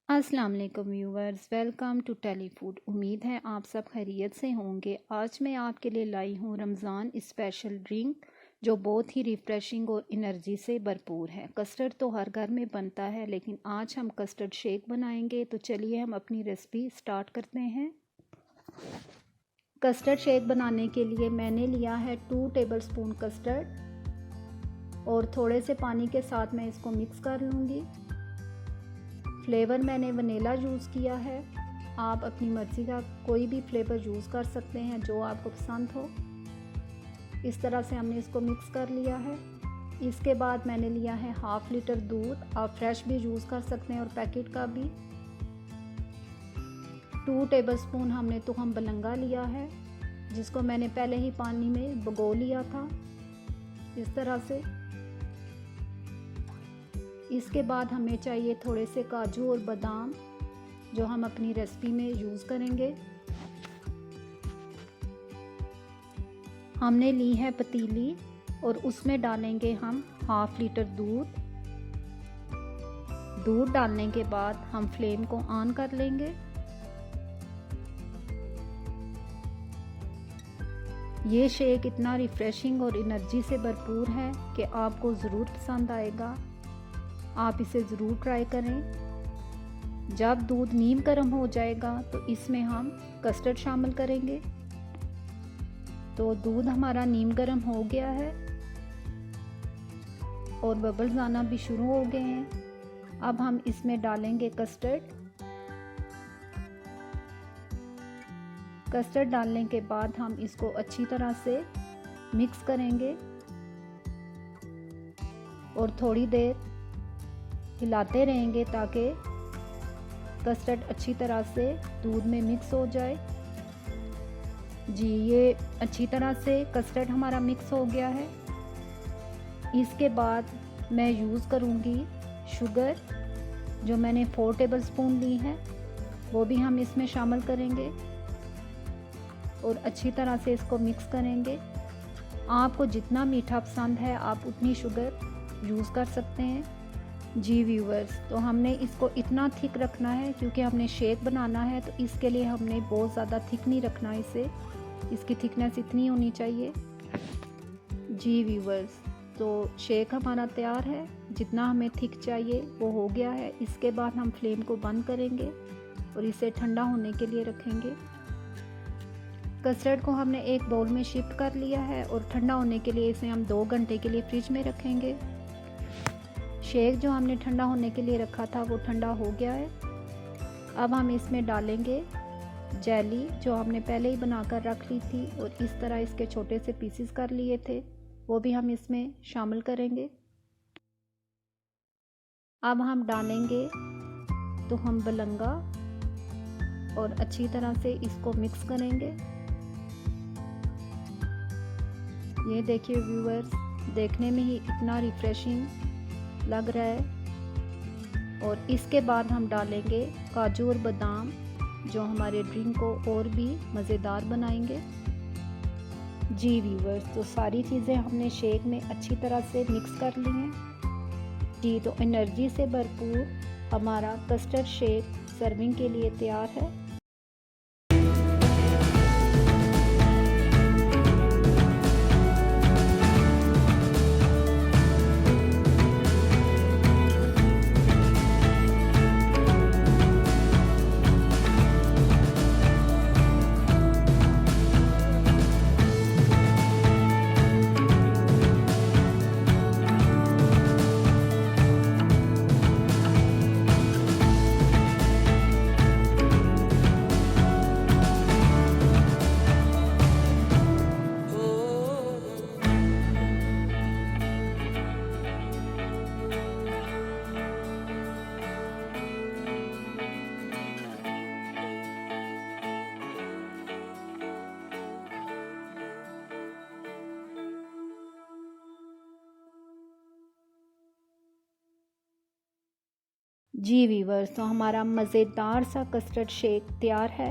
अस्सलाम वालेकुम viewers, welcome to tele food. उम्मीद है आप सब खैरियत से होंगे। आज मैं आपके लिए लाई हूँ रमज़ान स्पेशल ड्रिंक जो बहुत ही रिफ़्रेशिंग और एनर्जी से भरपूर है। कस्टर्ड तो हर घर में बनता है, लेकिन आज हम कस्टर्ड शेक बनाएंगे। तो चलिए हम अपनी रेसिपी स्टार्ट करते हैं। कस्टर्ड शेक बनाने के लिए मैंने लिया है 2 टेबलस्पून कस्टर्ड और थोड़े से पानी के साथ मैं इसको मिक्स कर लूँगी। फ्लेवर मैंने वनीला यूज़ किया है। आप अपनी मर्ज़ी का कोई भी फ्लेवर यूज़ कर सकते हैं जो आपको पसंद हो। इस तरह से हमने इसको मिक्स कर लिया है। इसके बाद मैंने लिया है 1/2 लीटर दूध। आप फ्रेश भी यूज़ कर सकते हैं और पैकेट का भी। 2 टेबलस्पून हमने तुहम बलंगा लिया है, जिसको मैंने पहले ही पानी में भिगो लिया था इस तरह से। इसके बाद हमें चाहिए थोड़े से काजू और बादाम, जो हम अपनी रेसिपी में यूज़ करेंगे। हमने ली है पतीली और उसमें डालेंगे हम 1/2 लीटर दूध। दूध डालने के बाद हम फ्लेम को ऑन कर लेंगे। ये शेक इतना रिफ़्रेशिंग और एनर्जी से भरपूर है कि आपको ज़रूर पसंद आएगा। आप इसे ज़रूर ट्राई करें। जब दूध नीम गर्म हो जाएगा तो इसमें हम कस्टर्ड शामिल करेंगे। तो दूध हमारा नीम गर्म हो गया है और बबल्स आना भी शुरू हो गए हैं। अब हम इसमें डालेंगे कस्टर्ड। कस्टर्ड डालने के बाद हम इसको अच्छी तरह से मिक्स करेंगे और थोड़ी देर हिलाते रहेंगे ताकि कस्टर्ड अच्छी तरह से दूध में मिक्स हो जाए। जी, ये अच्छी तरह से कस्टर्ड हमारा मिक्स हो गया है। इसके बाद मैं यूज़ करूँगी शुगर, जो मैंने 4 टेबलस्पून ली है, वो भी हम इसमें शामिल करेंगे और अच्छी तरह से इसको मिक्स करेंगे। आपको जितना मीठा पसंद है आप उतनी शुगर यूज़ कर सकते हैं। जी व्यूवर्स, तो हमने इसको इतना थिक रखना है क्योंकि हमने शेक बनाना है, तो इसके लिए हमने बहुत ज़्यादा थिक नहीं रखना इसे। इसकी थिकनेस इतनी होनी चाहिए। जी व्यूवर्स, तो शेक हमारा तैयार है। जितना हमें थिक चाहिए वो हो गया है। इसके बाद हम फ्लेम को बंद करेंगे और इसे ठंडा होने के लिए रखेंगे। कस्टर्ड को हमने एक बाउल में शिफ्ट कर लिया है और ठंडा होने के लिए इसे हम 2 घंटे के लिए फ्रिज में रखेंगे। शेक जो हमने ठंडा होने के लिए रखा था वो ठंडा हो गया है। अब हम इसमें डालेंगे जेली, जो हमने पहले ही बनाकर रख ली थी और इस तरह इसके छोटे से पीसेस कर लिए थे, वो भी हम इसमें शामिल करेंगे। अब हम डालेंगे तो हम बलंगा और अच्छी तरह से इसको मिक्स करेंगे। ये देखिए व्यूअर्स, देखने में ही इतना रिफ़्रेशिंग लग रहा है। और इसके बाद हम डालेंगे काजू और बादाम, जो हमारे ड्रिंक को और भी मज़ेदार बनाएंगे। जी व्यूवर्स, तो सारी चीज़ें हमने शेक में अच्छी तरह से मिक्स कर ली हैं। जी, तो एनर्जी से भरपूर हमारा कस्टर्ड शेक सर्विंग के लिए तैयार है। जी वीवर्स, तो हमारा मज़ेदार सा कस्टर्ड शेक तैयार है।